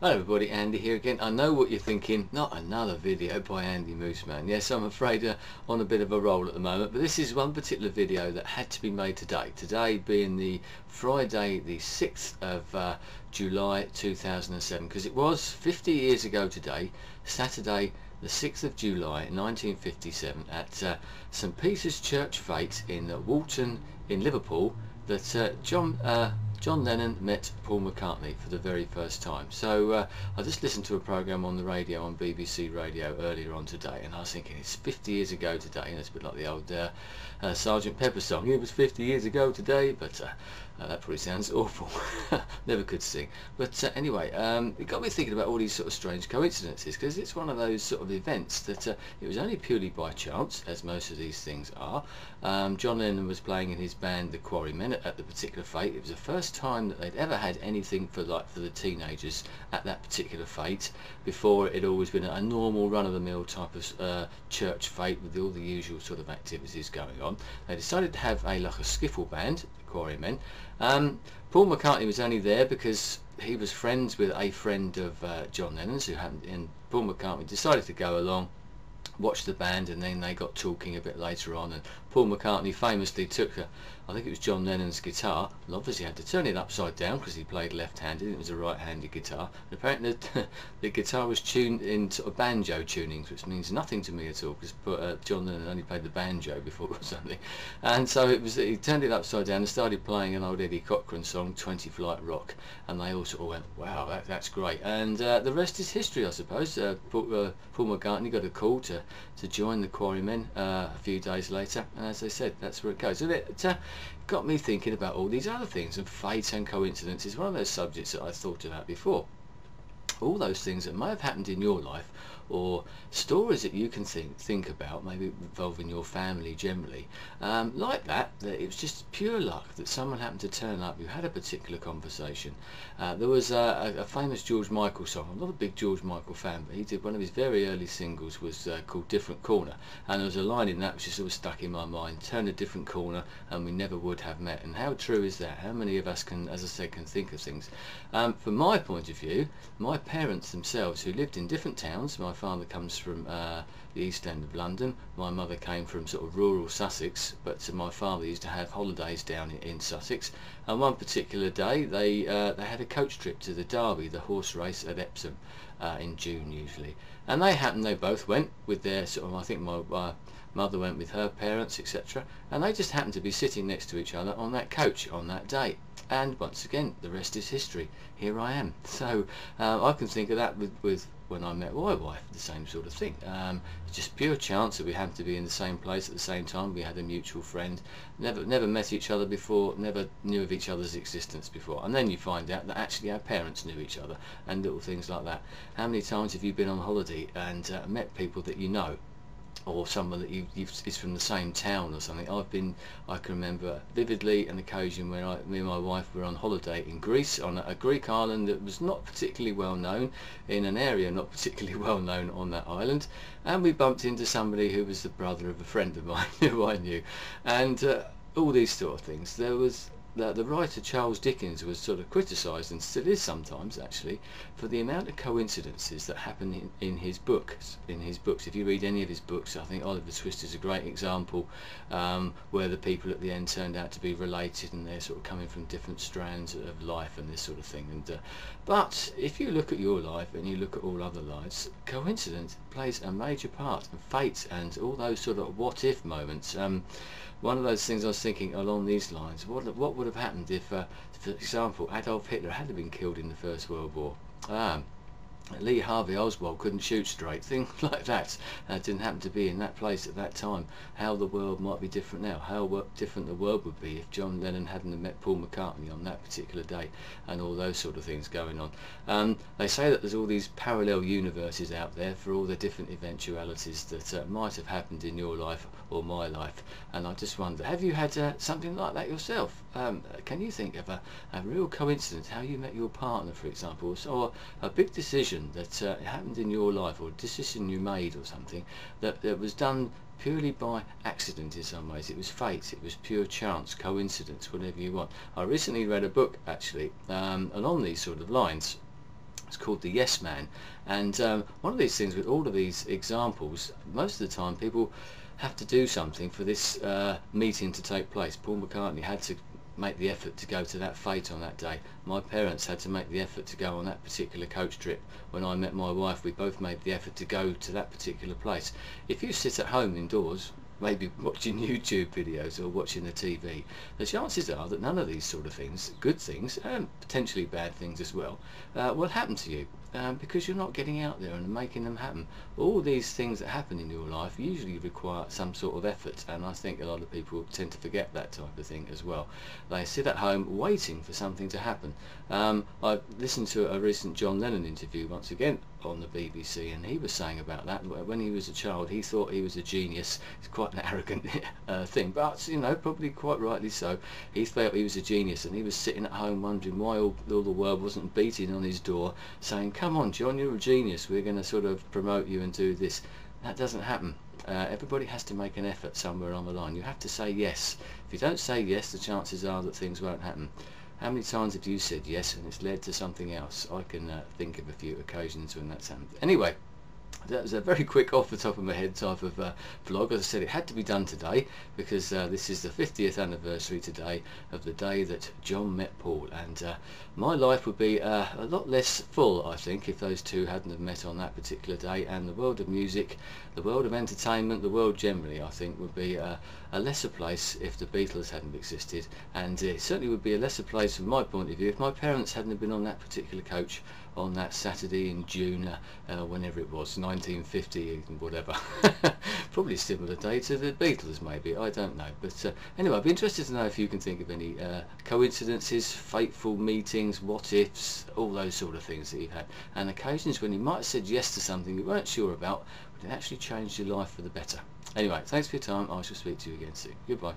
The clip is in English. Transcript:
Hello everybody, Andy here again. I know what you're thinking, not another video by Andy Mooseman. Yes, I'm afraid on a bit of a roll at the moment, but this is one particular video that had to be made today. Today being the Friday the 6th of July 2007, because it was 50 years ago today, Saturday the 6th of July 1957 at St Peter's Church Fete in Walton in Liverpool that John Lennon met Paul McCartney for the very first time. So I just listened to a programme on the radio, on BBC Radio earlier on today, and I was thinking it's 50 years ago today, and it's a bit like the old Sergeant Pepper song. It was 50 years ago today, but that probably sounds awful. Never could sing. But anyway, it got me thinking about all these sort of strange coincidences, because it's one of those sort of events that it was only purely by chance, as most of these things are. John Lennon was playing in his band the Quarrymen at the particular fete. It was the first time that they'd ever had anything for the teenagers at that particular fete. Before, it had always been a normal run-of-the-mill type of church fete with all the usual sort of activities going on. They decided to have like a skiffle band, the Quarrymen. Paul McCartney was only there because he was friends with a friend of John Lennon's, and Paul McCartney decided to go along, watch the band, and then they got talking a bit later on, and Paul McCartney famously took I think it was John Lennon's guitar, and obviously had to turn it upside down because he played left-handed. It was a right-handed guitar, and apparently the guitar was tuned in sort of banjo tunings, which means nothing to me at all, because John Lennon only played the banjo before or something. And so he turned it upside down and started playing an old Eddie Cochran song, 20 Flight Rock, and they all sort of went, wow, that's great. And the rest is history, I suppose. Paul McCartney got a call to join the Quarrymen a few days later, and as I said, that's where it goes. And it got me thinking about all these other things, and fate and coincidence is one of those subjects that I thought about before. All those things that may have happened in your life, or stories that you can think about, maybe involving your family generally, like that it was just pure luck that someone happened to turn up. You had a particular conversation. There was a famous George Michael song. I'm not a big George Michael fan, but he did one of his very early singles was called Different Corner, and there was a line in that which is sort of stuck in my mind: turn a different corner and we never would have met. And how true is that? How many of us can, as I said, can think of things? From my point of view, my parents themselves, who lived in different towns, my father comes from the East End of London, my mother came from sort of rural Sussex, but my father used to have holidays down in Sussex, and one particular day they had a coach trip to the Derby, the horse race at Epsom, in June usually, and they both went with their sort of, I think my mother went with her parents, etc., and they just happened to be sitting next to each other on that coach on that day. And once again, the rest is history. Here I am. So I can think of that with when I met my wife, the same sort of thing. It's just pure chance that we happened to be in the same place at the same time. We had a mutual friend, never met each other before, never knew of each other's existence before, and then you find out that actually our parents knew each other, and little things like that. How many times have you been on holiday and met people that you know, or someone that is from the same town or something? I can remember vividly an occasion where me and my wife were on holiday in Greece, on a Greek island that was not particularly well known, in an area not particularly well known on that island, and we bumped into somebody who was the brother of a friend of mine who I knew, and all these sort of things. There was the writer Charles Dickens was sort of criticised, and still is sometimes actually, for the amount of coincidences that happen in his books. If you read any of his books, I think Oliver Twist is a great example, where the people at the end turned out to be related, and they're sort of coming from different strands of life and this sort of thing. And but if you look at your life and you look at all other lives, coincidence plays a major part, and fate and all those sort of what if moments. One of those things I was thinking along these lines: what would have happened if, for example, Adolf Hitler had been killed in the First World War? Lee Harvey Oswald couldn't shoot straight, things like that. Didn't happen to be in that place at that time. How the world might be different now, how different the world would be if John Lennon hadn't met Paul McCartney on that particular day, and all those sort of things going on. They say that there's all these parallel universes out there for all the different eventualities that might have happened in your life or my life, and I just wonder, have you had something like that yourself? Can you think of a real coincidence, how you met your partner, for example, or a big decision that happened in your life, or a decision you made or something that was done purely by accident in some ways? It was fate, it was pure chance, coincidence, whatever you want. I recently read a book actually along these sort of lines. It's what's called the yes man. And one of these things with all of these examples, most of the time people have to do something for this meeting to take place. Paul McCartney had to make the effort to go to that fete on that day. My parents had to make the effort to go on that particular coach trip. When I met my wife, we both made the effort to go to that particular place. If you sit at home indoors, maybe watching YouTube videos or watching the TV, the chances are that none of these sort of things, good things and potentially bad things as well, will happen to you. Because you're not getting out there and making them happen. All these things that happen in your life usually require some sort of effort, and I think a lot of people tend to forget that type of thing as well. They sit at home waiting for something to happen. I listened to a recent John Lennon interview once again on the BBC, and he was saying about that when he was a child he thought he was a genius. It's quite an arrogant thing, but you know, probably quite rightly so. He felt he was a genius, and he was sitting at home wondering why all the world wasn't beating on his door saying, come on John, you're a genius, we're going to sort of promote you and do this. That doesn't happen. Everybody has to make an effort somewhere on the line. You have to say yes. If you don't say yes, the chances are that things won't happen. How many times have you said yes and it's led to something else? I can think of a few occasions when that's happened. Anyway, that was a very quick off the top of my head type of vlog. As I said, it had to be done today because this is the 50th anniversary today of the day that John met Paul, and my life would be a lot less full, I think, if those two hadn't have met on that particular day. And the world of music, the world of entertainment, the world generally, I think would be a lesser place if the Beatles hadn't existed, and it certainly would be a lesser place from my point of view if my parents hadn't have been on that particular coach on that Saturday in June, whenever it was, 1950 whatever. Probably a similar day to the Beatles maybe, I don't know. But anyway, I'd be interested to know if you can think of any coincidences, fateful meetings, what ifs, all those sort of things that you've had, and occasions when you might have said yes to something you weren't sure about but it actually changed your life for the better. Anyway, thanks for your time. I shall speak to you again soon. Goodbye.